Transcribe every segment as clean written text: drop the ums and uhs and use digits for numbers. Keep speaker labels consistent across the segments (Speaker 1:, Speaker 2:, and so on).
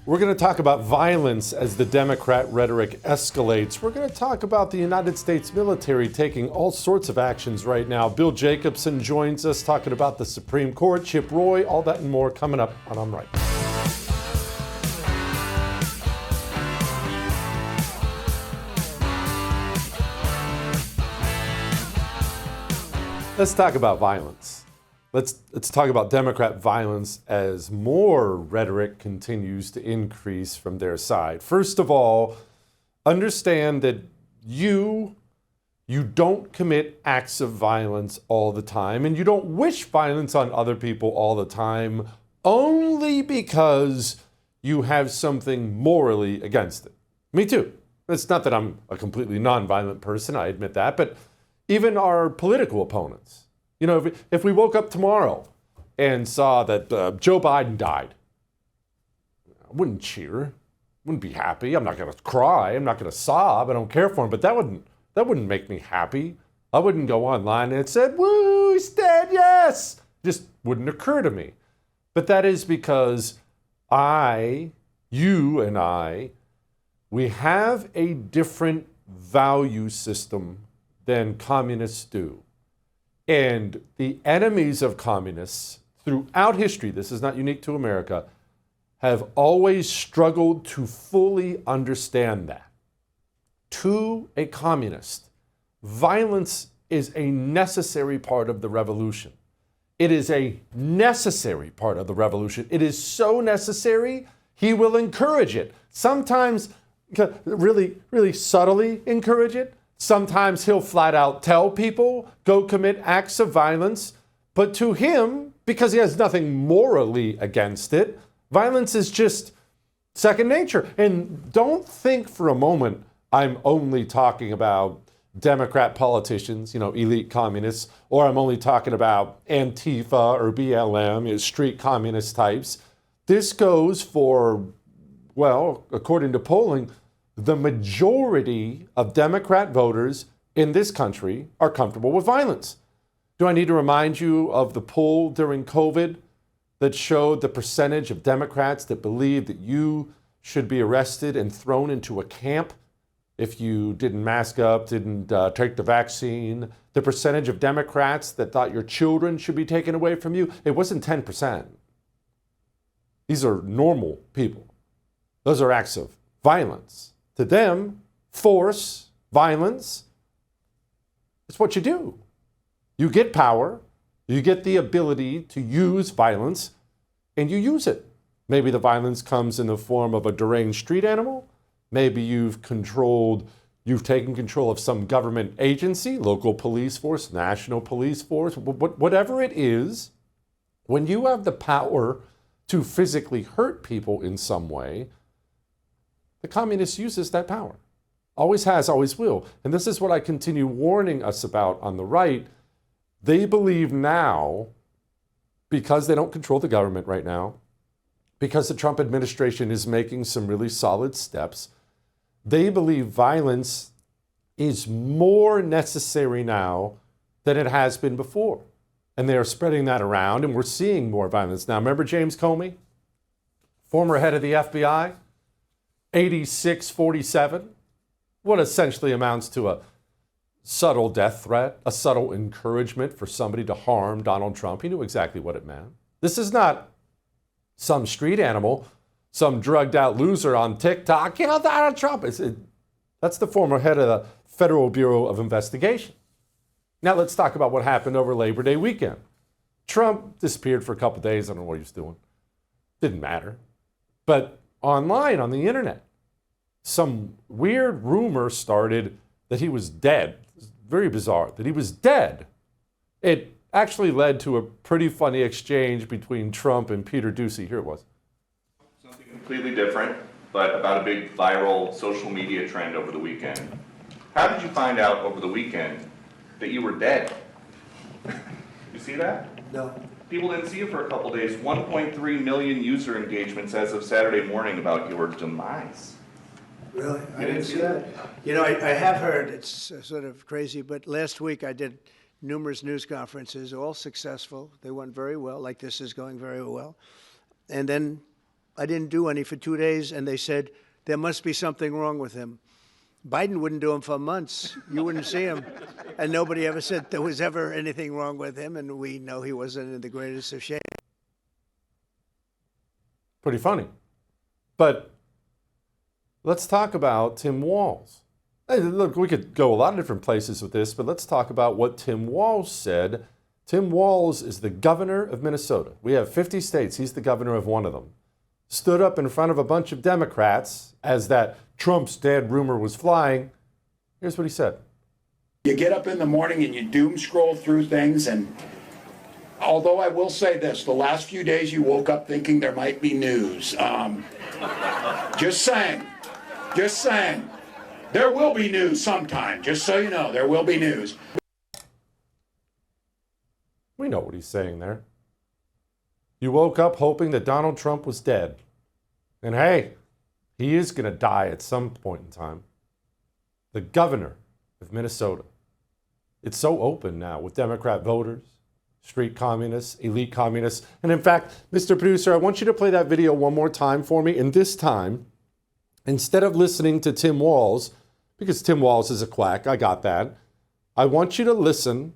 Speaker 1: We're going to talk about violence as the Democrat rhetoric escalates. We're going to talk about the United States military taking all sorts of actions right now. Bill Jacobson joins us talking about the Supreme Court, Chip Roy, all that and more coming up on I'm Right. Let's talk about violence. Let's talk about Democrat violence as more rhetoric continues to increase from their side. First of all, understand that you don't commit acts of violence all the time, and you don't wish violence on other people all the time only because you have something morally against it. Me too. It's not that I'm a completely nonviolent person, I admit that, but even our political opponents. You know, if we woke up tomorrow and saw that Joe Biden died, I wouldn't cheer, wouldn't be happy. I'm not going to cry. I'm not going to sob. I don't care for him. But that wouldn't make me happy. I wouldn't go online and it said, "Woo, he's dead, yes." Just wouldn't occur to me. But that is because you and I, we have a different value system than communists do. And the enemies of communists throughout history, this is not unique to America, have always struggled to fully understand that. To a communist, violence is a necessary part of the revolution. It is a necessary part of the revolution. It is so necessary, he will encourage it. Sometimes really, really subtly encourage it. Sometimes he'll flat out tell people, go commit acts of violence. But to him, because he has nothing morally against it, violence is just second nature. And don't think for a moment I'm only talking about Democrat politicians, elite communists, or I'm only talking about Antifa or BLM, street communist types. This goes for, well, according to polling, the majority of Democrat voters in this country are comfortable with violence. Do I need to remind you of the poll during COVID that showed the percentage of Democrats that believe that you should be arrested and thrown into a camp if you didn't mask up, didn't take the vaccine? The percentage of Democrats that thought your children should be taken away from you, it wasn't 10%. These are normal people. Those are acts of violence. To them, force, violence, it's what you do. You get power, you get the ability to use violence, and you use it. Maybe the violence comes in the form of a deranged street animal. Maybe you've taken control of some government agency, local police force, national police force, whatever it is. When you have the power to physically hurt people in some way, the communist uses that power. Always has, always will. And this is what I continue warning us about on the right. They believe now, because they don't control the government right now, because the Trump administration is making some really solid steps, they believe violence is more necessary now than it has been before. And they are spreading that around, and we're seeing more violence. Now, remember James Comey, former head of the FBI? 8647, what essentially amounts to a subtle death threat, a subtle encouragement for somebody to harm Donald Trump. He knew exactly what it meant. This is not some street animal, some drugged out loser on TikTok, Donald Trump. That's the former head of the Federal Bureau of Investigation. Now let's talk about what happened over Labor Day weekend. Trump disappeared for a couple days. I don't know what he was doing. Didn't matter. But online, on the internet, some weird rumor started that he was dead. Very bizarre, that he was dead. It actually led to a pretty funny exchange between Trump and Peter Doocy. Here it was.
Speaker 2: Something completely different, but about a big viral social media trend over the weekend. How did you find out over the weekend that you were dead? You see that?
Speaker 3: No.
Speaker 2: People didn't see you for a couple days. 1.3 million user engagements as of Saturday morning about your demise.
Speaker 3: Really?
Speaker 2: I didn't see that.
Speaker 3: I have heard, it's sort of crazy, but last week I did numerous news conferences, all successful. They went very well, like this is going very well. And then I didn't do any for 2 days, and they said there must be something wrong with him. Biden wouldn't do them for months. You wouldn't see him. And nobody ever said there was ever anything wrong with him, and we know he wasn't in the greatest of shape.
Speaker 1: Pretty funny. But let's talk about Tim Walz. Hey, look, we could go a lot of different places with this, but let's talk about what Tim Walz said. Tim Walz is the governor of Minnesota. We have 50 states. He's the governor of one of them. Stood up in front of a bunch of Democrats as that Trump's dead rumor was flying. Here's what he said.
Speaker 4: You get up in the morning and you doom scroll through things, and although I will say this, the last few days you woke up thinking there might be news. Just saying. There will be news sometime, just so you know, there will be news.
Speaker 1: We know what he's saying there. You woke up hoping that Donald Trump was dead. And hey, he is going to die at some point in time. The governor of Minnesota. It's so open now with Democrat voters, street communists, elite communists. And in fact, Mr. Producer, I want you to play that video one more time for me. And this time, instead of listening to Tim Walz, because Tim Walz is a quack, I got that. I want you to listen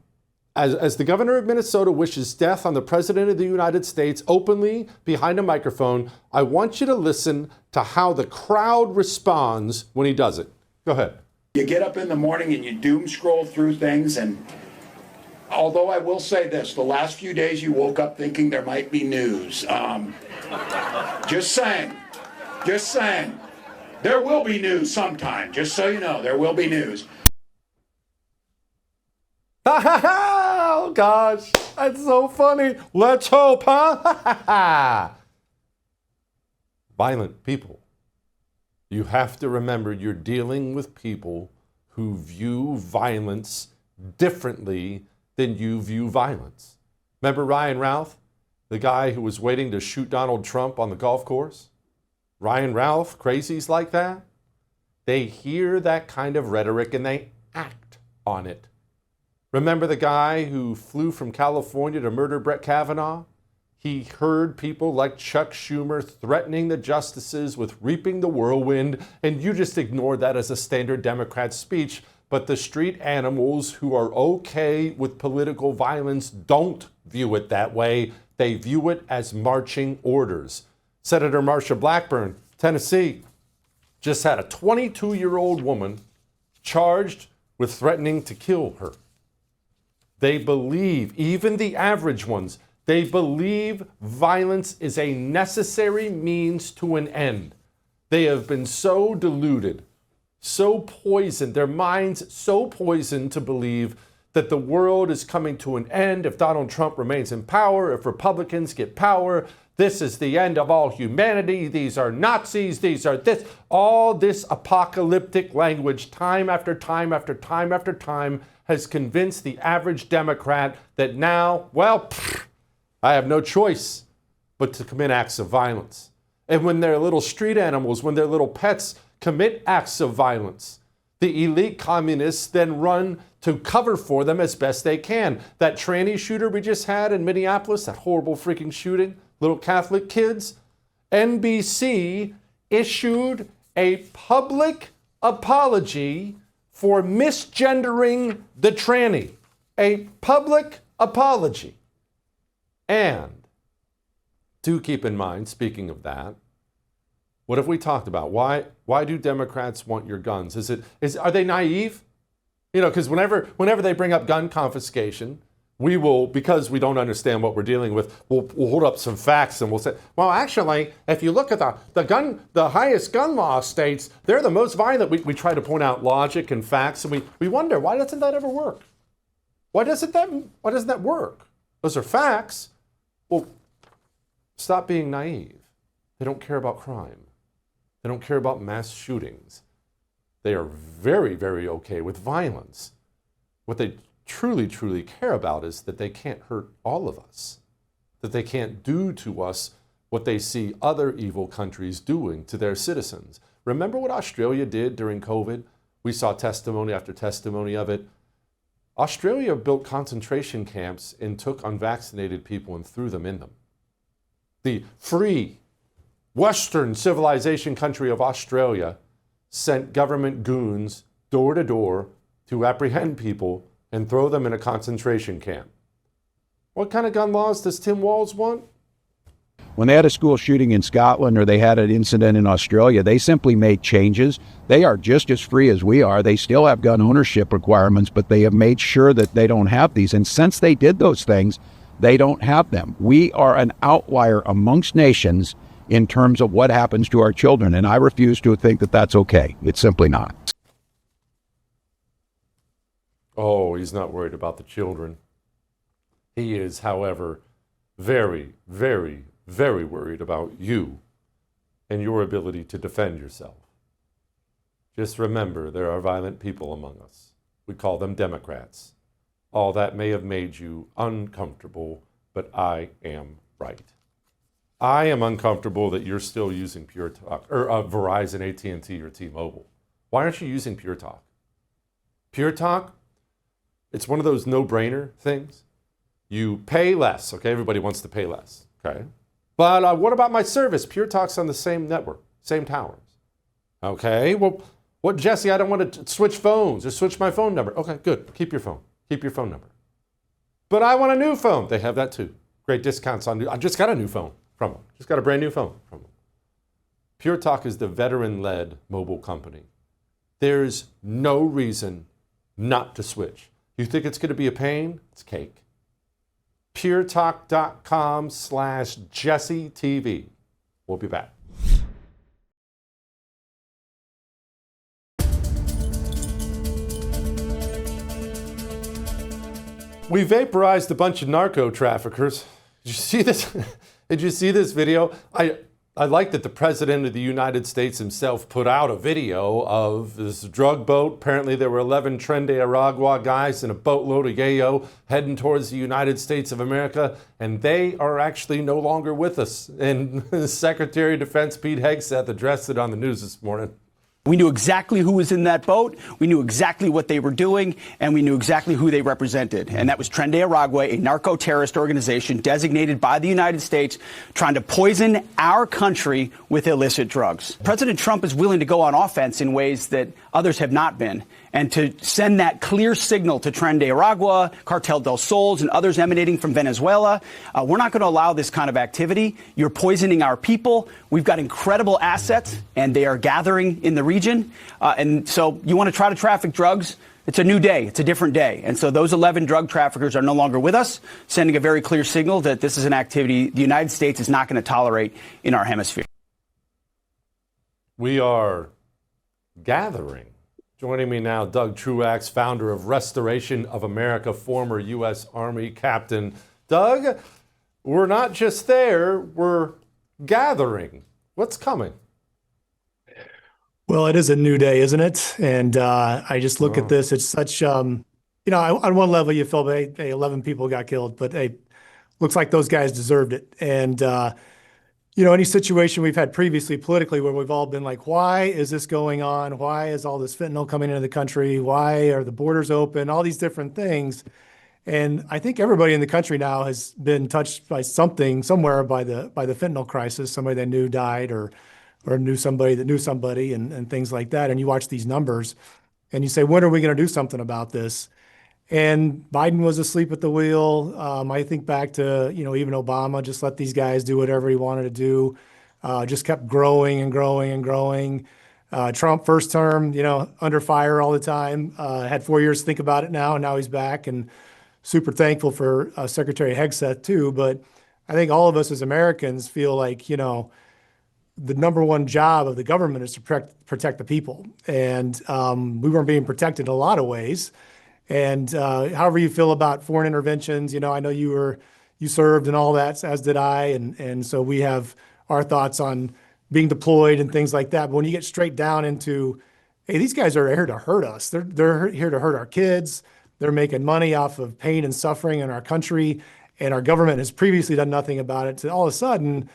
Speaker 1: as the governor of Minnesota wishes death on the president of the United States openly behind a microphone. I want you to listen to how the crowd responds when he does it. Go ahead.
Speaker 4: You get up in the morning and you doom scroll through things, and although I will say this, the last few days you woke up thinking there might be news. Just saying. There will be news sometime, just so you know, there will be news.
Speaker 1: Oh, gosh, that's so funny. Let's hope, huh? Violent people. You have to remember you're dealing with people who view violence differently than you view violence. Remember Ryan Ralph, the guy who was waiting to shoot Donald Trump on the golf course? Ryan Ralph, crazies like that? They hear that kind of rhetoric and they act on it. Remember the guy who flew from California to murder Brett Kavanaugh? He heard people like Chuck Schumer threatening the justices with reaping the whirlwind, and you just ignored that as a standard Democrat speech. But the street animals who are okay with political violence don't view it that way. They view it as marching orders. Senator Marsha Blackburn, Tennessee, just had a 22-year-old woman charged with threatening to kill her. They believe, even the average ones, they believe violence is a necessary means to an end. They have been so deluded, so poisoned, their minds so poisoned to believe that the world is coming to an end if Donald Trump remains in power, if Republicans get power. This is the end of all humanity. These are Nazis. These are this. All this apocalyptic language, time after time after time after time, has convinced the average Democrat that now, well, I have no choice but to commit acts of violence. And when their little street animals, when their little pets commit acts of violence, the elite communists then run to cover for them as best they can. That tranny shooter we just had in Minneapolis, that horrible freaking shooting, little Catholic kids, NBC issued a public apology for misgendering the tranny. A public apology. And do keep in mind, speaking of that, what have we talked about? Why do Democrats want your guns? Are they naive? You know, because whenever they bring up gun confiscation, we will, because we don't understand what we're dealing with, we'll hold up some facts and we'll say, well, actually, if you look at the highest gun law states, they're the most violent. We try to point out logic and facts, and we wonder, why doesn't that ever work? Why doesn't that work? Those are facts. Well, stop being naive. They don't care about crime. They don't care about mass shootings. They are very, very okay with violence. What they truly, truly care about is that they can't hurt all of us, that they can't do to us what they see other evil countries doing to their citizens. Remember what Australia did during COVID? We saw testimony after testimony of it. Australia built concentration camps and took unvaccinated people and threw them in them. The free Western civilization country of Australia sent government goons door to door to apprehend people and throw them in a concentration camp. What kind of gun laws does Tim Walz want?
Speaker 5: When they had a school shooting in Scotland or they had an incident in Australia, they simply made changes. They are just as free as we are. They still have gun ownership requirements, but they have made sure that they don't have these. And since they did those things, they don't have them. We are an outlier amongst nations in terms of what happens to our children, and I refuse to think that that's okay. It's simply not.
Speaker 1: Oh, he's not worried about the children. He is, however, very, very, very worried about you and your ability to defend yourself. Just remember, there are violent people among us. We call them Democrats. All that may have made you uncomfortable, but I am right. I am uncomfortable that you're still using Pure Talk, or Verizon, AT&T, or T-Mobile. Why aren't you using Pure Talk? Pure Talk, it's one of those no-brainer things. You pay less, okay? Everybody wants to pay less, okay? But what about my service? Pure Talk's on the same network, same towers. Okay, well, what, Jesse, I don't want to switch phones or switch my phone number. Okay, good, keep your phone. Keep your phone number. But I want a new phone. They have that too. Great discounts on new. I just got a new phone from them. Just got a brand new phone from them. Pure Talk is the veteran-led mobile company. There's no reason not to switch. You think it's going to be a pain? It's cake. puretalk.com/JesseTV. We'll be back. We vaporized a bunch of narco traffickers. Did you see this? Did you see this video? I like that the President of the United States himself put out a video of this drug boat. Apparently there were 11 Tren de Aragua guys in a boatload of yayo heading towards the United States of America, and they are actually no longer with us. And Secretary of Defense Pete Hegseth addressed it on the news this morning.
Speaker 6: We knew exactly who was in that boat, we knew exactly what they were doing, and we knew exactly who they represented. And that was Tren de Aragua, a narco-terrorist organization designated by the United States trying to poison our country with illicit drugs. President Trump is willing to go on offense in ways that others have not been. And to send that clear signal to Tren de Aragua, Cartel del Sols, and others emanating from Venezuela, we're not going to allow this kind of activity. You're poisoning our people. We've got incredible assets, and they are gathering in the region. And so you want to try to traffic drugs, it's a new day. It's a different day. And so those 11 drug traffickers are no longer with us, sending a very clear signal that this is an activity the United States is not going to tolerate in our hemisphere.
Speaker 1: We are gathering. Joining me now, Doug Truax, founder of Restoration of America, former U.S. Army captain. Doug, we're not just there, we're gathering. What's coming?
Speaker 7: Well, it is a new day, isn't it? And I just look at this. It's such, on one level, you feel, hey, 11 people got killed, but hey, looks like those guys deserved it. And, any situation we've had previously politically where we've all been like, why is this going on? Why is all this fentanyl coming into the country? Why are the borders open? All these different things. And I think everybody in the country now has been touched by something somewhere by the fentanyl crisis. Somebody they knew died or knew somebody that knew somebody and things like that. And you watch these numbers and you say, when are we going to do something about this? And Biden was asleep at the wheel. I think back to, even Obama just let these guys do whatever he wanted to do, just kept growing and growing and growing. Trump, first term, under fire all the time, had 4 years to think about it now, and now he's back, and super thankful for Secretary Hegseth too. But I think all of us as Americans feel like, the number one job of the government is to protect the people. And we weren't being protected in a lot of ways. And however you feel about foreign interventions, I know you served and all that, as did I. And so we have our thoughts on being deployed and things like that. But when you get straight down into, hey, these guys are here to hurt us. They're here to hurt our kids. They're making money off of pain and suffering in our country. And our government has previously done nothing about it. To all of a sudden,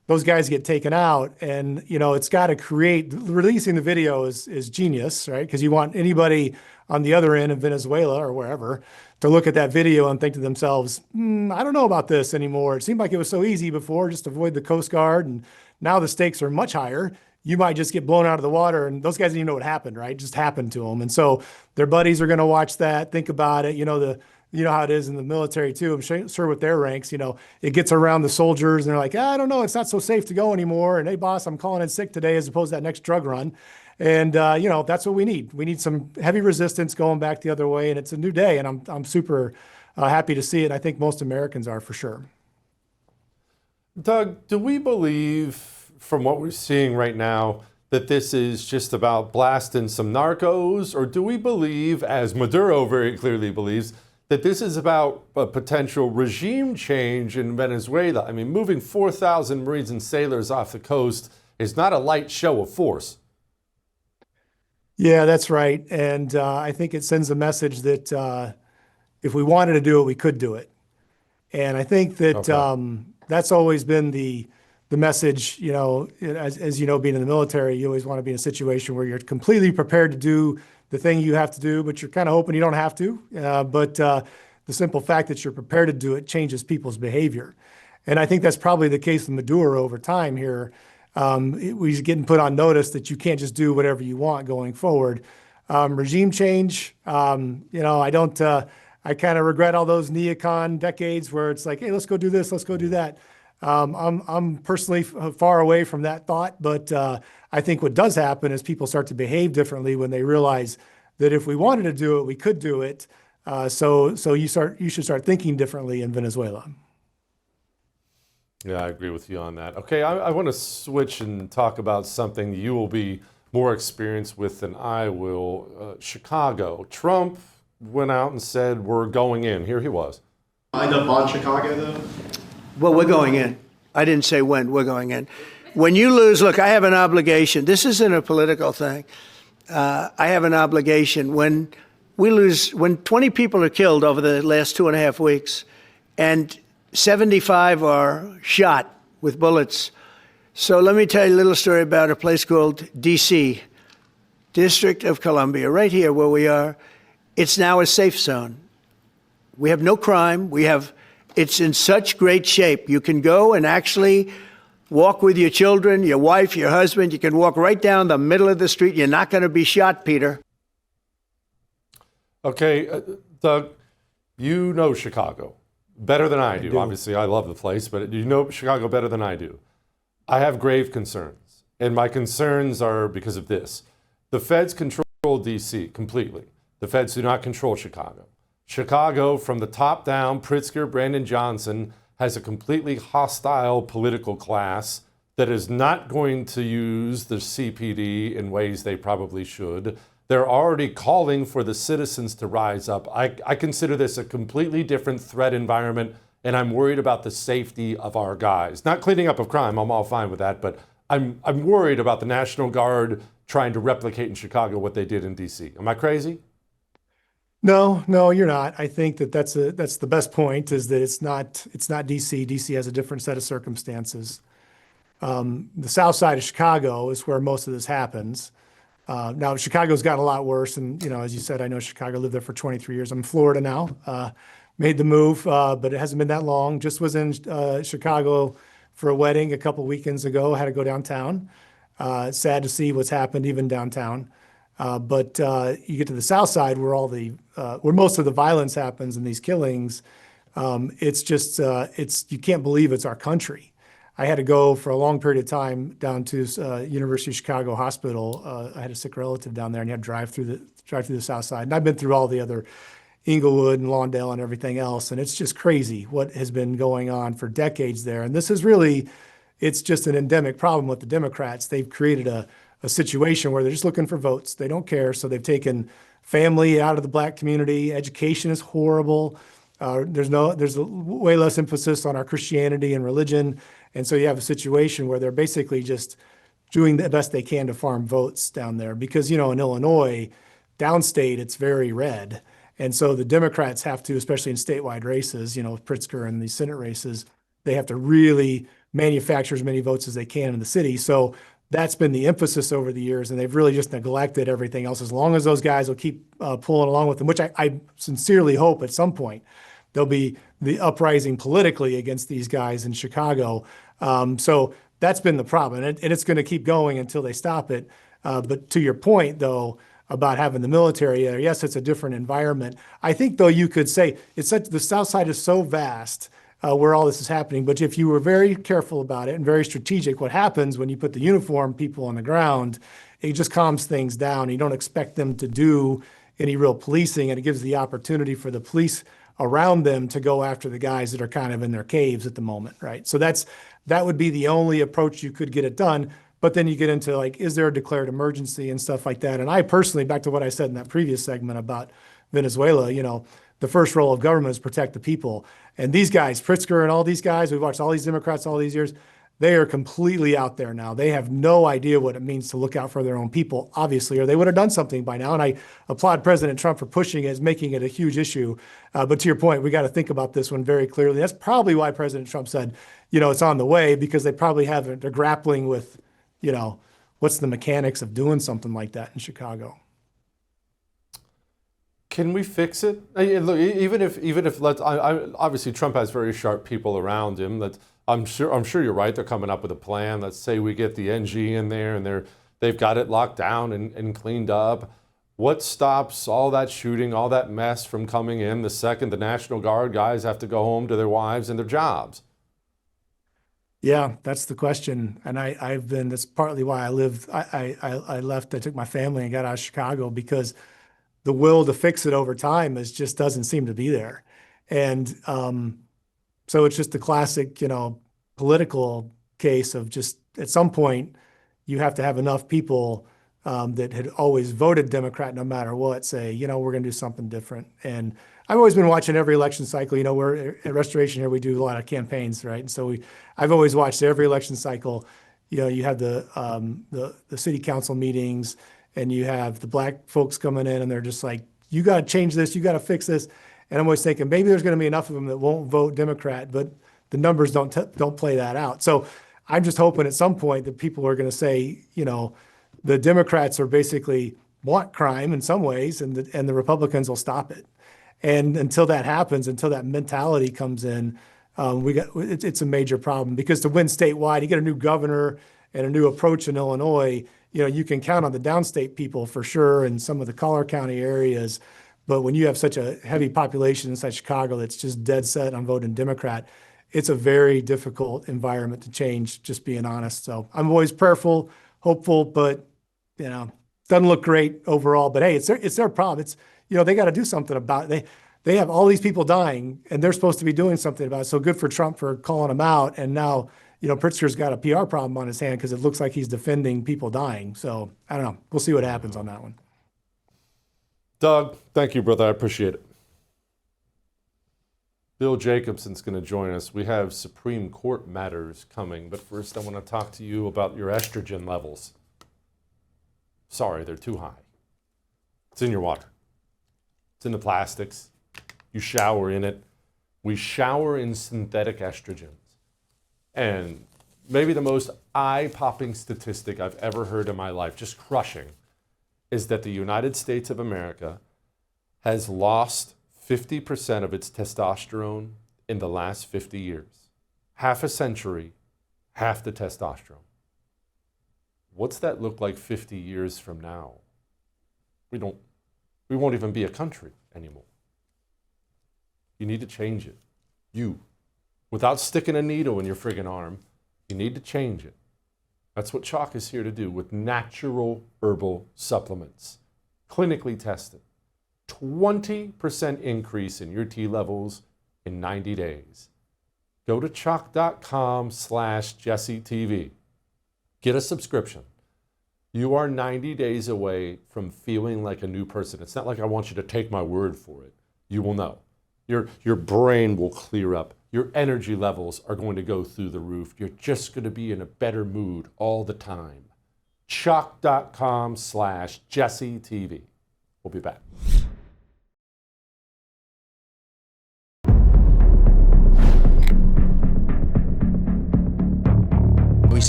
Speaker 7: those guys get taken out. And, it's got to releasing the video is genius, right? Because you want anybody on the other end in Venezuela or wherever to look at that video and think to themselves, I don't know about this anymore. It seemed like it was so easy before, just avoid the Coast Guard. And now the stakes are much higher. You might just get blown out of the water. And those guys didn't even know what happened, right? It just happened to them. And so their buddies are going to watch that, think about it. You know how it is in the military too. I'm sure with their ranks, it gets around the soldiers and they're like, I don't know, it's not so safe to go anymore. And hey, boss, I'm calling in sick today as opposed to that next drug run. And, that's what we need. We need some heavy resistance going back the other way. And it's a new day. And I'm super happy to see it. I think most Americans are for sure.
Speaker 1: Doug, do we believe from what we're seeing right now that this is just about blasting some narcos? Or do we believe, as Maduro very clearly believes, that this is about a potential regime change in Venezuela? I mean, moving 4,000 Marines and sailors off the coast is not a light show of force.
Speaker 7: Yeah, that's right. And I think it sends a message that if we wanted to do it, we could do it. And I think that that's always been the message, as you know, being in the military, you always want to be in a situation where you're completely prepared to do the thing you have to do, but you're kind of hoping you don't have to. But the simple fact that you're prepared to do it changes people's behavior. And I think that's probably the case with Maduro over time here. He's getting put on notice that you can't just do whatever you want going forward. Regime change, I kind of regret all those neocon decades where it's like, hey, let's go do this, let's go do that. I'm personally far away from that thought, but I think what does happen is people start to behave differently when they realize that if we wanted to do it, we could do it. So you should start thinking differently in Venezuela.
Speaker 1: Yeah, I agree with you on that. Okay, I want to switch and talk about something you will be more experienced with than I will. Chicago. Trump went out and said, we're going in. Here he was.
Speaker 8: Lined up on Chicago, though?
Speaker 3: Well, we're going in. I didn't say when. We're going in. When you lose, look, I have an obligation. This isn't a political thing. I have an obligation. When we lose, when 20 people are killed over the last 2.5 weeks, and 75 are shot with bullets. So let me tell you a little story about a place called D.C., District of Columbia, right here where we are. It's now a safe zone. We have no crime. It's in such great shape. You can go and actually walk with your children, your wife, your husband. You can walk right down the middle of the street. You're not going to be shot, Peter.
Speaker 1: Okay, Doug, you know Chicago better than I do. Obviously, I love the place, but you know Chicago better than I do. I have grave concerns, and my concerns are because of this. The feds control D.C. completely. The feds do not control Chicago. Chicago, from the top down, Pritzker, Brandon Johnson, has a completely hostile political class that is not going to use the CPD in ways they probably should. They're already calling for the citizens to rise up. I consider this a completely different threat environment, and I'm worried about the safety of our guys. Not cleaning up of crime, I'm all fine with that, but I'm worried about the National Guard trying to replicate in Chicago what they did in D.C. Am I crazy?
Speaker 7: No, you're not. I think that's the best point is that it's not DC. DC has a different set of circumstances. The south side of Chicago is where most of this happens. Now Chicago's gotten a lot worse, and as you said, I know Chicago, lived there for 23 years. I'm in Florida now. Made the move, but it hasn't been that long. Just was in Chicago for a wedding a couple weekends ago. Had to go downtown. Sad to see what's happened even downtown. But you get to the south side where where most of the violence happens and these killings. It's just you can't believe it's our country. I had to go for a long period of time down to University of Chicago Hospital. I had a sick relative down there, and you had to drive through the south side. And I've been through all the other Inglewood and Lawndale and everything else, and it's just crazy what has been going on for decades there. And this is it's just an endemic problem with the Democrats. They've created a situation where they're just looking for votes. They don't care. So they've taken family out of the black community. Education is horrible. There's way less emphasis on our Christianity and religion. And so you have a situation where they're basically just doing the best they can to farm votes down there because, in Illinois, downstate, it's very red. And so the Democrats have to, especially in statewide races, Pritzker and the Senate races, they have to really manufacture as many votes as they can in the city. So that's been the emphasis over the years, and they've really just neglected everything else. As long as those guys will keep pulling along with them, which I sincerely hope at some point there'll be the uprising politically against these guys in Chicago. So that's been the problem, and it's going to keep going until they stop it. But to your point, though, about having the military there, yes, it's a different environment. I think, though, you could say the South Side is so vast where all this is happening. But if you were very careful about it and very strategic, what happens when you put the uniform people on the ground, it just calms things down. You don't expect them to do any real policing, and it gives the opportunity for the police around them to go after the guys that are kind of in their caves at the moment, right? So that would be the only approach you could get it done. But then you get into like, is there a declared emergency and stuff like that? And I personally, back to what I said in that previous segment about Venezuela, the first role of government is protect the people. And these guys, Pritzker and all these guys, we've watched all these Democrats all these years, they are completely out there now. They have no idea what it means to look out for their own people, obviously, or they would have done something by now. And I applaud President Trump for pushing it, making it a huge issue. But to your point, we got to think about this one very clearly. That's probably why President Trump said, it's on the way, because they probably they're grappling with, what's the mechanics of doing something like that in Chicago.
Speaker 1: Can we fix it? Look, even if obviously Trump has very sharp people around him. That I'm sure you're right. They're coming up with a plan. Let's say we get the NG in there and they've got it locked down and cleaned up. What stops all that shooting, all that mess from coming in the second the National Guard guys have to go home to their wives and their jobs?
Speaker 7: Yeah, that's the question. And that's partly why I left. I took my family and got out of Chicago, because the will to fix it over time just doesn't seem to be there. And so it's just the classic, political case of just at some point you have to have enough people that had always voted Democrat no matter what say, we're going to do something different. And I've always been watching every election cycle. We're at Restoration here, we do a lot of campaigns, right? And so I've always watched every election cycle. You have the city council meetings, and you have the black folks coming in, and they're just like, you got to change this, you got to fix this. And I'm always thinking maybe there's going to be enough of them that won't vote Democrat, but the numbers don't play that out. So I'm just hoping at some point that people are going to say, the Democrats are basically want crime in some ways, and the Republicans will stop it. And until that happens, until that mentality comes in, it's a major problem, because to win statewide, you get a new governor and a new approach in Illinois. You can count on the downstate people for sure in some of the Collier County areas. But when you have such a heavy population inside Chicago that's just dead set on voting Democrat, it's a very difficult environment to change, just being honest. So I'm always prayerful, hopeful, but, doesn't look great overall. But hey, it's their problem. It's, they got to do something about it. They have all these people dying, and they're supposed to be doing something about it. So good for Trump for calling them out. And now, Pritzker's got a PR problem on his hand because it looks like he's defending people dying. So I don't know. We'll see what happens on that one.
Speaker 1: Doug, thank you, brother. I appreciate it. Bill Jacobson's going to join us. We have Supreme Court matters coming, but first I want to talk to you about your estrogen levels. Sorry, they're too high. It's in your water. It's in the plastics. You shower in it. We shower in synthetic estrogens. And maybe the most eye-popping statistic I've ever heard in my life, just crushing, is that the United States of America has lost 50% of its testosterone in the last 50 years. Half a century, half the testosterone. What's that look like 50 years from now? We won't even be a country anymore. You need to change it. Without sticking a needle in your friggin' arm, you need to change it. That's what Chalk is here to do with natural herbal supplements. Clinically tested. 20% increase in your T levels in 90 days. Go to chalk.com/JesseTV. Get a subscription. You are 90 days away from feeling like a new person. It's not like I want you to take my word for it. You will know. Your brain will clear up. Your energy levels are going to go through the roof. You're just going to be in a better mood all the time. Chalk.com/JesseTV. We'll be back.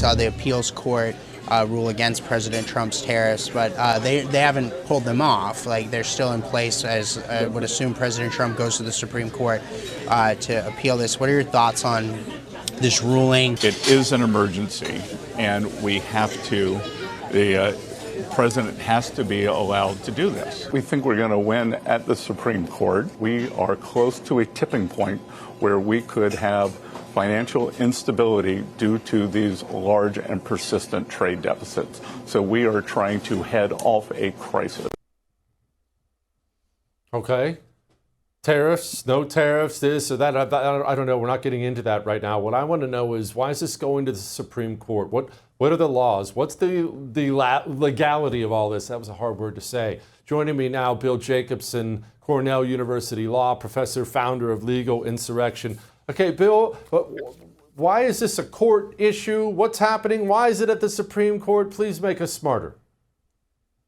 Speaker 9: saw the appeals court rule against President Trump's tariffs, but they haven't pulled them off. Like, they're still in place, as I would assume President Trump goes to the Supreme Court to appeal this. What are your thoughts on this ruling?
Speaker 10: It is an emergency, and we have to, the president has to be allowed to do this. We think we're going to win at the Supreme Court. We are close to a tipping point where we could have financial instability due to these large and persistent trade deficits. So we are trying to head off a crisis.
Speaker 1: Okay. Tariffs, no tariffs, this or that. I don't know. We're not getting into that right now. What I want to know is, why is this going to the Supreme Court? What are the laws? What's the legality of all this? That was a hard word to say. Joining me now, Bill Jacobson, Cornell University Law Professor, founder of Legal Insurrection. Okay, Bill, why is this a court issue? What's happening? Why is it at the Supreme Court? Please make us smarter.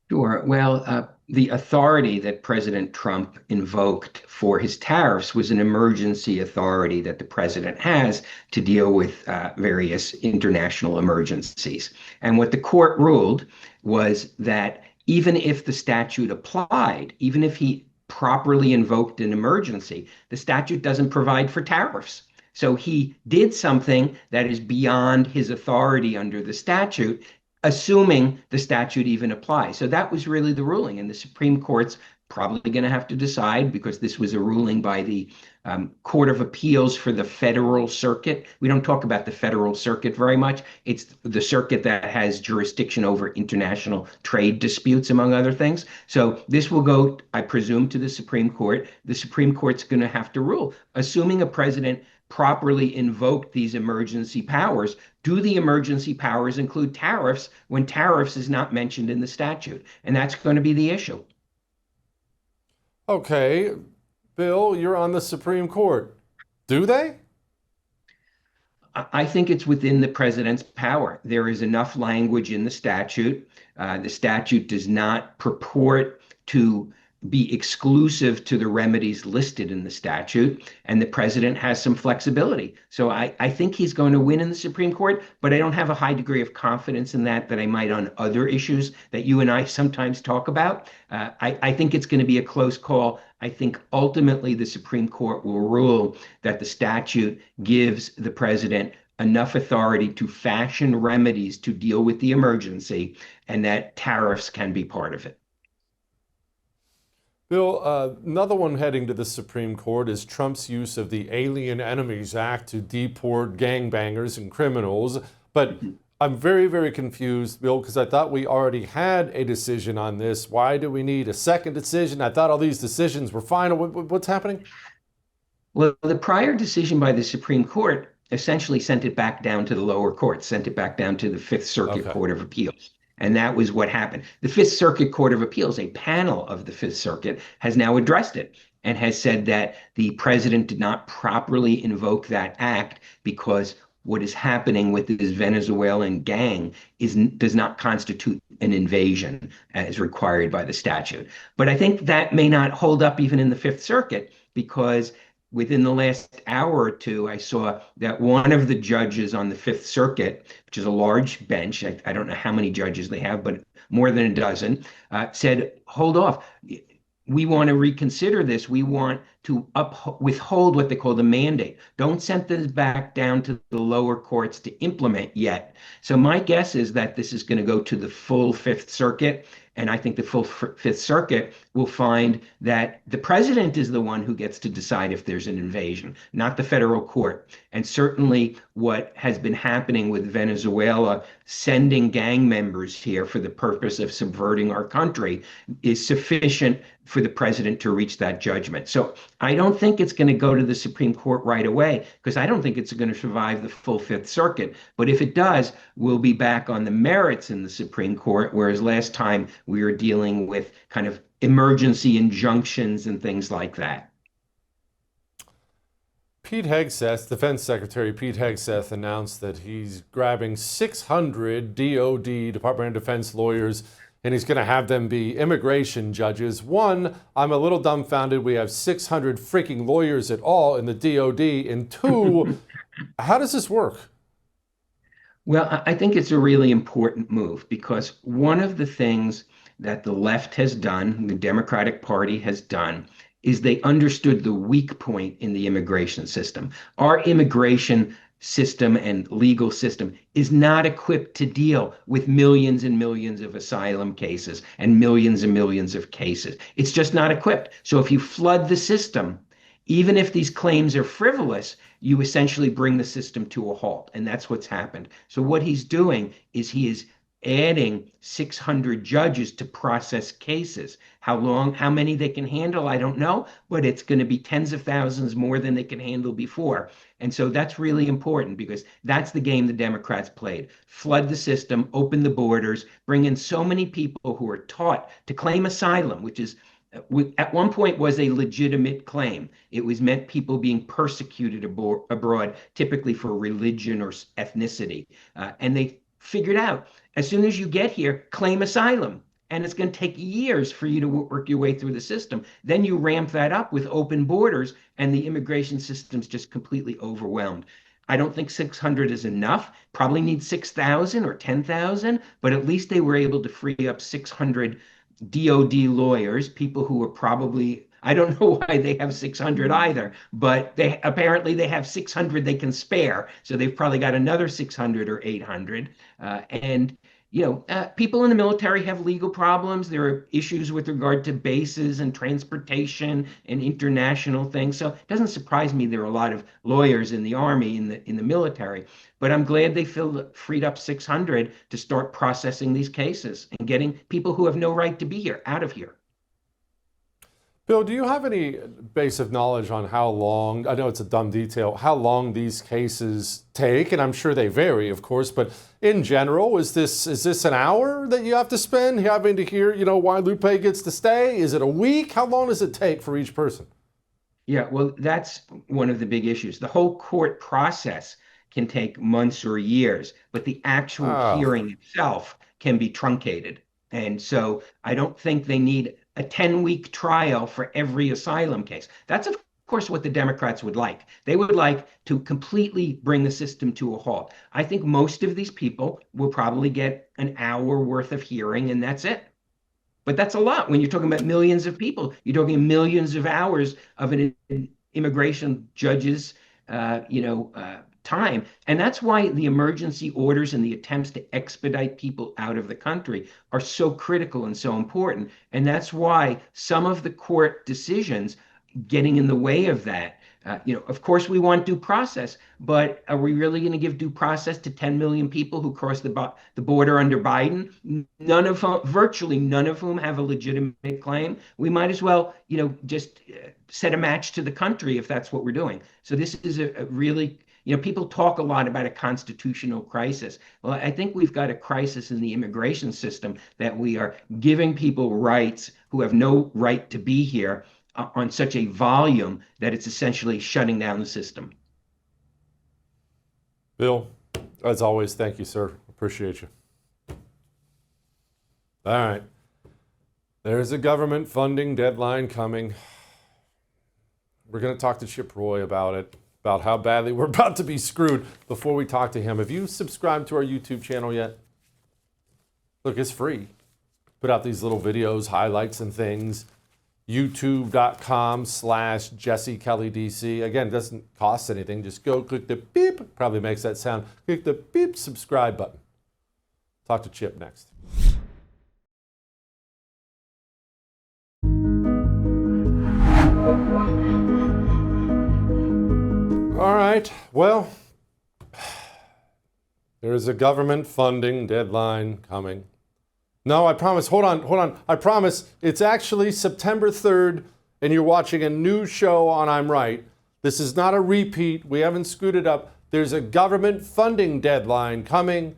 Speaker 11: Sure. Well, the authority that President Trump invoked for his tariffs was an emergency authority that the president has to deal with various international emergencies. And what the court ruled was that even if the statute applied, even if he properly invoked an emergency, the statute doesn't provide for tariffs. So he did something that is beyond his authority under the statute, assuming the statute even applies. So that was really the ruling, and the Supreme Court's probably going to have to decide, because this was a ruling by the Court of Appeals for the Federal Circuit. We don't talk about the Federal Circuit very much. It's the circuit that has jurisdiction over international trade disputes, among other things. So this will go, I presume, to the Supreme Court. The Supreme Court's going to have to rule. Assuming a president properly invoked these emergency powers, do the emergency powers include tariffs when tariffs is not mentioned in the statute? And that's going to be the issue.
Speaker 1: Okay, Bill, you're on the Supreme Court. Do they?
Speaker 11: I think it's within the president's power. There is enough language in the statute. The statute does not purport to be exclusive to the remedies listed in the statute, and the president has some flexibility. So I think he's going to win in the Supreme Court, but I don't have a high degree of confidence in that I might on other issues that you and I sometimes talk about. I think it's going to be a close call. I think ultimately the Supreme Court will rule that the statute gives the president enough authority to fashion remedies to deal with the emergency, and that tariffs can be part of it.
Speaker 1: Bill, another one heading to the Supreme Court is Trump's use of the Alien Enemies Act to deport gangbangers and criminals. But I'm very, very confused, Bill, because I thought we already had a decision on this. Why do we need a second decision? I thought all these decisions were final. What's happening?
Speaker 11: Well, the prior decision by the Supreme Court essentially sent it back down to the lower court, sent it back down to the Fifth Circuit Court of Appeals. And that was what happened. The Fifth Circuit Court of Appeals, a panel of the Fifth Circuit, has now addressed it and has said that the president did not properly invoke that act because what is happening with this Venezuelan gang does not constitute an invasion as required by the statute. But I think that may not hold up even in the Fifth Circuit, because within the last hour or two, I saw that one of the judges on the Fifth Circuit, which is a large bench, I don't know how many judges they have, but more than a dozen, said, hold off. We want to reconsider this. We want to withhold what they call the mandate. Don't send this back down to the lower courts to implement yet. So my guess is that this is going to go to the full Fifth Circuit. And I think the full Fifth Circuit will find that the president is the one who gets to decide if there's an invasion, not the federal court. And certainly what has been happening with Venezuela, sending gang members here for the purpose of subverting our country, is sufficient for the president to reach that judgment. So I don't think it's going to go to the Supreme Court right away, because I don't think it's going to survive the full Fifth Circuit. But if it does, we'll be back on the merits in the Supreme Court, whereas last time we were dealing with kind of emergency injunctions and things like that.
Speaker 1: Pete Hegseth, Defense Secretary Pete Hegseth, announced that he's grabbing 600 DOD, Department of Defense lawyers, and he's going to have them be immigration judges. One, I'm a little dumbfounded we have 600 freaking lawyers at all in the DOD. And two, how does this work?
Speaker 11: Well, I think it's a really important move because one of the things that the left has done, the Democratic Party has done, is they understood the weak point in the immigration system. Our immigration system and legal system is not equipped to deal with millions and millions of asylum cases and millions of cases. It's just not equipped. So if you flood the system, even if these claims are frivolous, you essentially bring the system to a halt. And that's what's happened. So what he's doing is he is adding 600 judges to process cases. How long, how many they can handle, I don't know, but it's going to be tens of thousands more than they can handle before. And so that's really important because that's the game the Democrats played. Flood the system, open the borders, bring in so many people who are taught to claim asylum, which is at one point was a legitimate claim. It was meant people being persecuted abroad, typically for religion or ethnicity. And they figured out as soon as you get here, claim asylum. And it's going to take years for you to work your way through the system. Then you ramp that up with open borders, and the immigration system's just completely overwhelmed. I don't think 600 is enough. Probably need 6,000 or 10,000, but at least they were able to free up 600 DOD lawyers, people who are probably, I don't know why they have 600 either, but they apparently they have 600 they can spare. So they've probably got another 600 or 800. And people in the military have legal problems. There are issues with regard to bases and transportation and international things. So it doesn't surprise me there are a lot of lawyers in the Army, in the military. But I'm glad they freed up 600 to start processing these cases and getting people who have no right to be here out of here.
Speaker 1: Bill, do you have any base of knowledge on how long, I know it's a dumb detail, how long these cases take? And I'm sure they vary, of course, but in general, is this an hour that you have to spend having to hear, why Lupe gets to stay? Is it a week? How long does it take for each person?
Speaker 11: Yeah, well, that's one of the big issues. The whole court process can take months or years, but the actual hearing itself can be truncated. And so I don't think they need a 10-week trial for every asylum case. That's, of course, what the Democrats would like. They would like to completely bring the system to a halt. I think most of these people will probably get an hour worth of hearing, and that's it. But that's a lot when you're talking about millions of people. You're talking millions of hours of an immigration judge's, time. And that's why the emergency orders and the attempts to expedite people out of the country are so critical and so important. And that's why some of the court decisions getting in the way of that. Of course, we want due process, but are we really going to give due process to 10 million people who crossed the border under Biden? Virtually none of whom have a legitimate claim. We might as well, just set a match to the country if that's what we're doing. So this is a really, people talk a lot about a constitutional crisis. Well, I think we've got a crisis in the immigration system that we are giving people rights who have no right to be here on such a volume that it's essentially shutting down the system.
Speaker 1: Bill, as always, thank you, sir. Appreciate you. All right. There's a government funding deadline coming. We're going to talk to Chip Roy about it, about how badly we're about to be screwed. Before we talk to him, have you subscribed to our YouTube channel yet? Look, it's free. Put out these little videos, highlights and things. youtube.com/JesseKellyDC. Again, it doesn't cost anything. Just go click the beep. Probably makes that sound. Click the beep subscribe button. Talk to Chip next. All right. Well, there's a government funding deadline coming. No, I promise. Hold on. I promise. It's actually September 3rd, and you're watching a new show on I'm Right. This is not a repeat. We haven't screwed it up. There's a government funding deadline coming,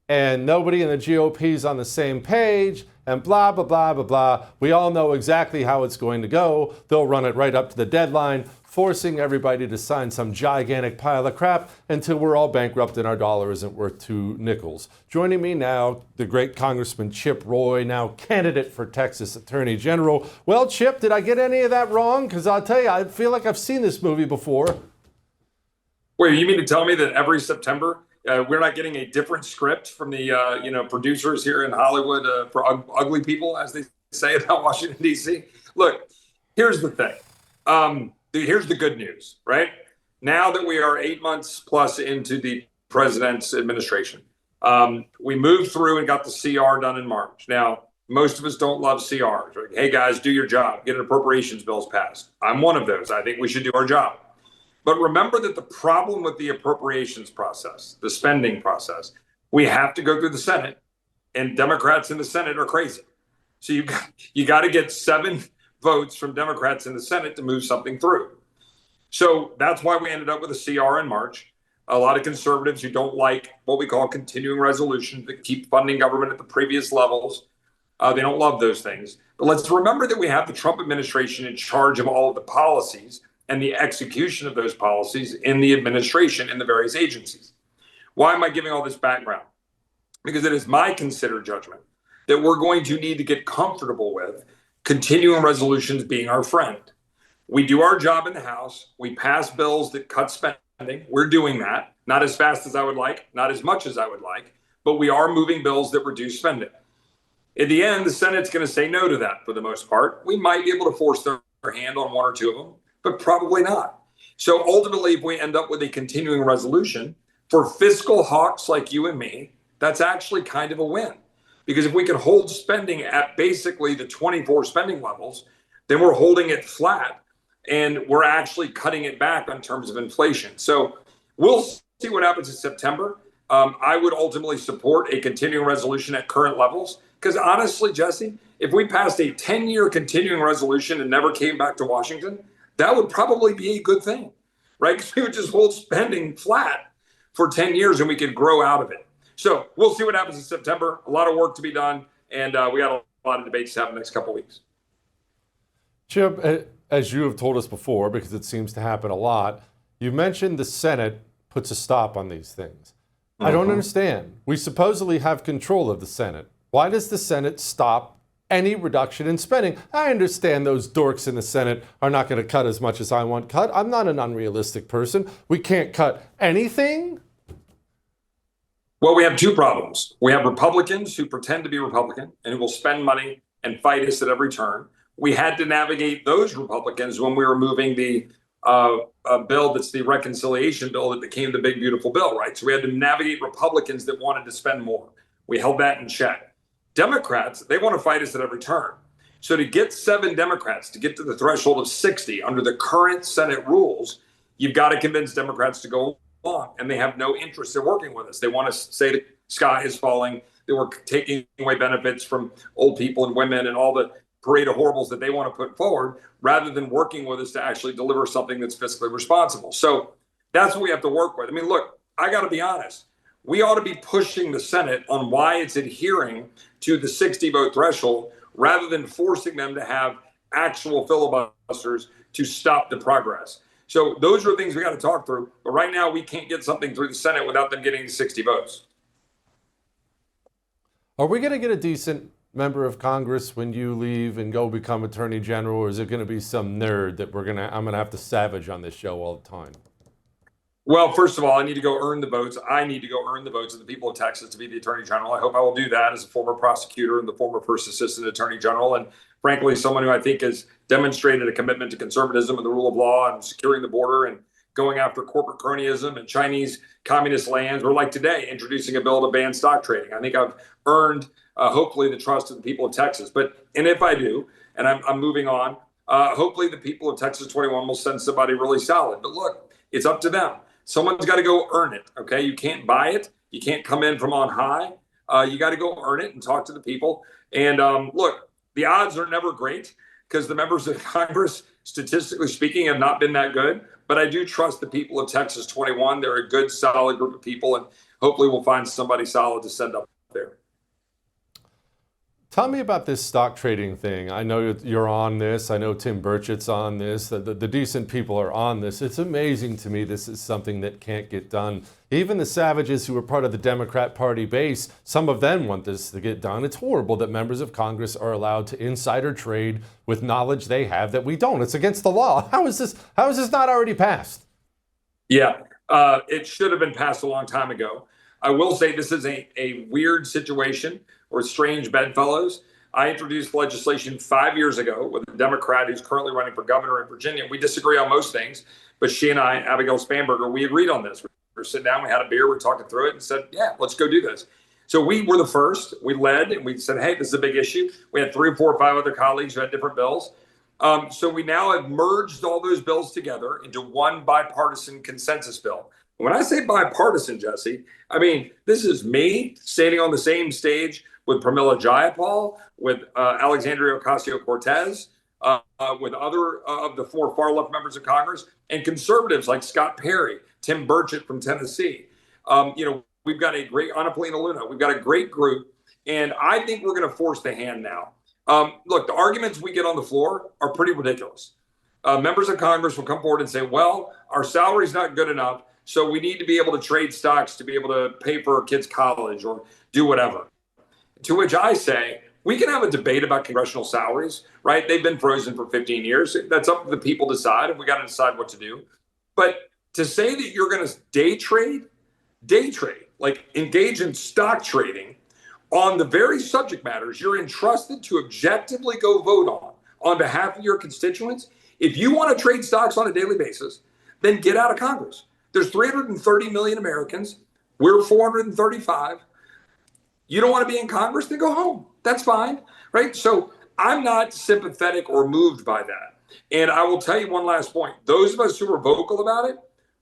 Speaker 1: and nobody in the GOP is on the same page, and blah, blah, blah, blah, blah. We all know exactly how it's going to go. They'll run it right up to the deadline, forcing everybody to sign some gigantic pile of crap until we're all bankrupt and our dollar isn't worth 2 nickels. Joining me now, the great Congressman Chip Roy, now candidate for Texas Attorney General. Well, Chip, did I get any of that wrong? Because I'll tell you, I feel like I've seen this movie before.
Speaker 12: Wait, you mean to tell me that every September we're not getting a different script from the producers here in Hollywood for ugly people, as they say about Washington, D.C. Look, here's the thing. Here's the good news, right? Now that we are 8 months plus into the president's administration, we moved through and got the CR done in March. Now, most of us don't love CRs. Right? Hey, guys, do your job. Get appropriations bills passed. I'm one of those. I think we should do our job. But remember that the problem with the appropriations process, the spending process, we have to go through the Senate, and Democrats in the Senate are crazy. So you got to get 7 votes from Democrats in the Senate to move something through. So that's why we ended up with a CR in March. A lot of conservatives who don't like what we call continuing resolutions that keep funding government at the previous levels, they don't love those things. But let's remember that we have the Trump administration in charge of all of the policies and the execution of those policies in the administration in the various agencies. Why am I giving all this background? Because it is my considered judgment that we're going to need to get comfortable with continuing resolutions being our friend. We do our job in the House. We pass bills that cut spending. We're doing that, not as fast as I would like, not as much as I would like, but we are moving bills that reduce spending. In the end, the Senate's going to say no to that for the most part. We might be able to force their hand on 1 or 2 of them, but probably not. So ultimately, if we end up with a continuing resolution for fiscal hawks like you and me, that's actually kind of a win. Because if we can hold spending at basically the 24 spending levels, then we're holding it flat and we're actually cutting it back in terms of inflation. So we'll see what happens in September. I would ultimately support a continuing resolution at current levels. Because honestly, Jesse, if we passed a 10-year continuing resolution and never came back to Washington, that would probably be a good thing, right? Because we would just hold spending flat for 10 years and we could grow out of it. So we'll see what happens in September. A lot of work to be done, and we got a lot of debates to have in the next couple of weeks.
Speaker 1: Chip, as you have told us before, because it seems to happen a lot, you mentioned the Senate puts a stop on these things. I don't understand. We supposedly have control of the Senate. Why does the Senate stop any reduction in spending? I understand those dorks in the Senate are not going to cut as much as I want cut. I'm not an unrealistic person. We can't cut anything.
Speaker 12: Well, we have 2 problems. We have Republicans who pretend to be Republican and who will spend money and fight us at every turn. We had to navigate those Republicans when we were moving the bill that's the reconciliation bill that became the big, beautiful bill, right? So we had to navigate Republicans that wanted to spend more. We held that in check. Democrats, they want to fight us at every turn. So to get 7 Democrats to get to the threshold of 60 under the current Senate rules, you've got to convince Democrats to go along, and they have no interest in working with us. They want to say the sky is falling, that we're taking away benefits from old people and women and all the parade of horribles that they want to put forward, rather than working with us to actually deliver something that's fiscally responsible. So that's what we have to work with. I mean, look, I got to be honest. We ought to be pushing the Senate on why it's adhering to the 60 vote threshold, rather than forcing them to have actual filibusters to stop the progress. So those are things we got to talk through. But right now, we can't get something through the Senate without them getting 60 votes.
Speaker 1: Are we going to get a decent member of Congress when you leave and go become Attorney General, or is it going to be some nerd that I'm going to have to savage on this show all the time?
Speaker 12: Well, first of all, I need to go earn the votes. I need to go earn the votes of the people of Texas to be the Attorney General. I hope I will do that as a former prosecutor and the former First Assistant Attorney General, and frankly, someone who I think has demonstrated a commitment to conservatism and the rule of law and securing the border and going after corporate cronyism and Chinese communist lands, or like today, introducing a bill to ban stock trading. I think I've earned, hopefully, the trust of the people of Texas. And if I do, and I'm moving on, hopefully the people of Texas 21 will send somebody really solid. But look, it's up to them. Someone's got to go earn it, okay? You can't buy it. You can't come in from on high. You got to go earn it and talk to the people. And look, the odds are never great because the members of Congress, statistically speaking, have not been that good. But I do trust the people of Texas 21. They're a good, solid group of people, and hopefully we'll find somebody solid to send up there.
Speaker 1: Tell me about this stock trading thing. I know you're on this. I know Tim Burchett's on this. The decent people are on this. It's amazing to me this is something that can't get done. Even the savages who are part of the Democrat Party base, some of them want this to get done. It's horrible that members of Congress are allowed to insider trade with knowledge they have that we don't. It's against the law. How is this not already passed?
Speaker 12: Yeah. It should have been passed a long time ago. I will say this is a weird situation or strange bedfellows. I introduced legislation 5 years ago with a Democrat who's currently running for governor in Virginia. We disagree on most things, but she and I, Abigail Spanberger, we agreed on this. We were sitting down, we had a beer, we were talking through it and said, yeah, let's go do this. So we were the first, we led, and we said, hey, this is a big issue. We had 3 or 4 or 5 other colleagues who had different bills. So we now have merged all those bills together into one bipartisan consensus bill. When I say bipartisan, Jesse, I mean, this is me standing on the same stage with Pramila Jayapal, with Alexandria Ocasio-Cortez, with other of the 4 far-left members of Congress, and conservatives like Scott Perry, Tim Burchett from Tennessee. We've got a great, Anna Paulina Luna, we've got a great group, and I think we're going to force the hand now. Look, the arguments we get on the floor are pretty ridiculous. Members of Congress will come forward and say, well, our salary's not good enough, so we need to be able to trade stocks to be able to pay for our kids' college or do whatever. To which I say, we can have a debate about congressional salaries, right? They've been frozen for 15 years. That's up to the people to decide, and we got to decide what to do. But to say that you're going to day trade, like engage in stock trading on the very subject matters you're entrusted to objectively go vote on behalf of your constituents, if you want to trade stocks on a daily basis, then get out of Congress. There's 330 million Americans. We're 435. You don't want to be in Congress? Then go home. That's fine, right? So I'm not sympathetic or moved by that. And I will tell you one last point. Those of us who are vocal about it,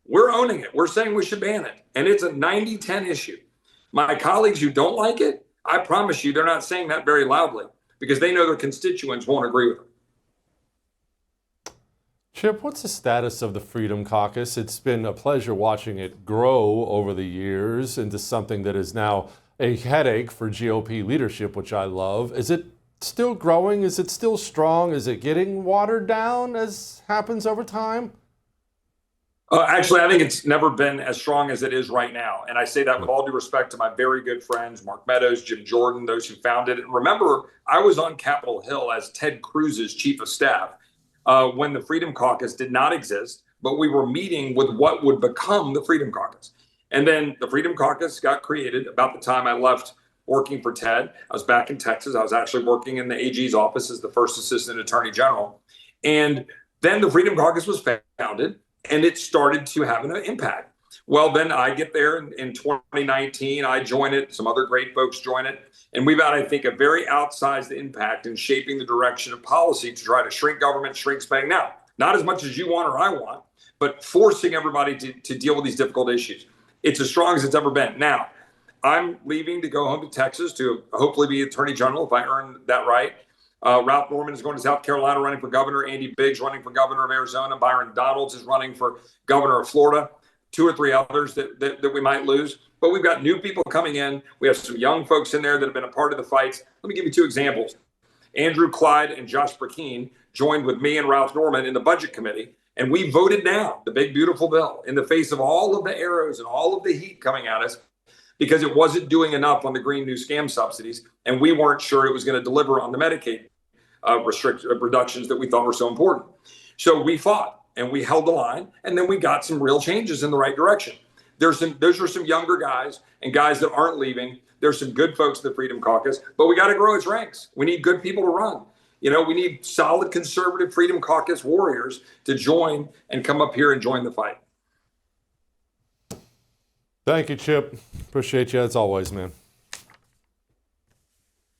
Speaker 12: we're owning it. We're saying we should ban it. And it's a 90-10 issue. My colleagues who don't like it, I promise you, they're not saying that very loudly because they know their constituents won't agree with them.
Speaker 1: Chip, what's the status of the Freedom Caucus? It's been a pleasure watching it grow over the years into something that is now a headache for GOP leadership, which I love. Is it still growing? Is it still strong? Is it getting watered down as happens over time?
Speaker 12: Actually, I think it's never been as strong as it is right now. And I say that with all due respect to my very good friends, Mark Meadows, Jim Jordan, those who founded it. And remember, I was on Capitol Hill as Ted Cruz's chief of staff when the Freedom Caucus did not exist, but we were meeting with what would become the Freedom Caucus. And then the Freedom Caucus got created about the time I left working for Ted. I was back in Texas. I was actually working in the AG's office as the first assistant attorney general. And then the Freedom Caucus was founded and it started to have an impact. Well, then I get there in 2019. I join it. Some other great folks join it. And we've had, I think, a very outsized impact in shaping the direction of policy to try to shrink government, shrink spending. Now, not as much as you want or I want, but forcing everybody to deal with these difficult issues. It's as strong as it's ever been. Now, I'm leaving to go home to Texas to hopefully be attorney general if I earn that right. Ralph Norman is going to South Carolina running for governor. Andy Biggs running for governor of Arizona. Byron Donalds is running for governor of Florida. 2 or 3 others that we might lose. But we've got new people coming in. We have some young folks in there that have been a part of the fights. Let me give you 2 examples. Andrew Clyde and Josh Burkeen joined with me and Ralph Norman in the budget committee. And we voted down the big, beautiful bill in the face of all of the arrows and all of the heat coming at us because it wasn't doing enough on the Green New Scam subsidies. And we weren't sure it was going to deliver on the Medicaid reductions that we thought were so important. So we fought and we held the line. And then we got some real changes in the right direction. Those are some younger guys and guys that aren't leaving. There's some good folks in the Freedom Caucus, but we got to grow its ranks. We need good people to run. You know, we need solid conservative Freedom Caucus warriors to join and come up here and join the fight.
Speaker 1: Thank you, Chip. Appreciate you as always, man.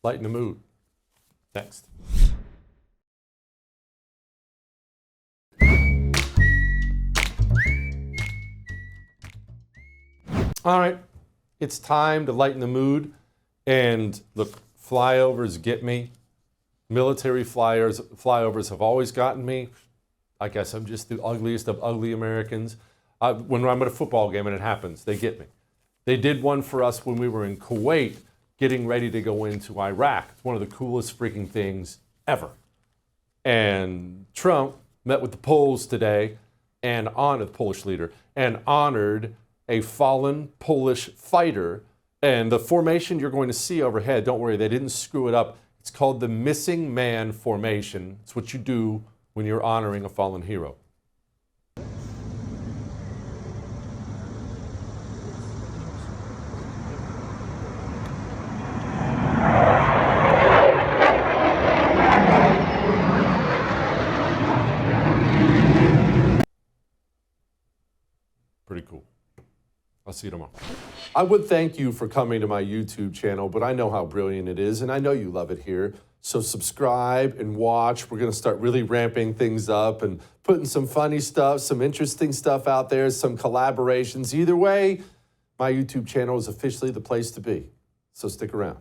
Speaker 1: Lighten the mood. Next. All right, it's time to lighten the mood. And look, flyovers get me. Military flyovers have always gotten me. I guess I'm just the ugliest of ugly Americans. When I'm at a football game and it happens, they get me. They did one for us when we were in Kuwait getting ready to go into Iraq. It's one of the coolest freaking things ever. And Trump met with the Poles today and honored the Polish leader and honored a fallen Polish fighter. And the formation you're going to see overhead, don't worry, they didn't screw it up. It's called the Missing Man Formation. It's what you do when you're honoring a fallen hero. see you tomorrow. I would thank you for coming to my YouTube channel, but I know how brilliant it is, and I know you love it here. So subscribe and watch. We're going to start really ramping things up and putting some funny stuff, some interesting stuff out there, some collaborations. Either way, my YouTube channel is officially the place to be. So stick around.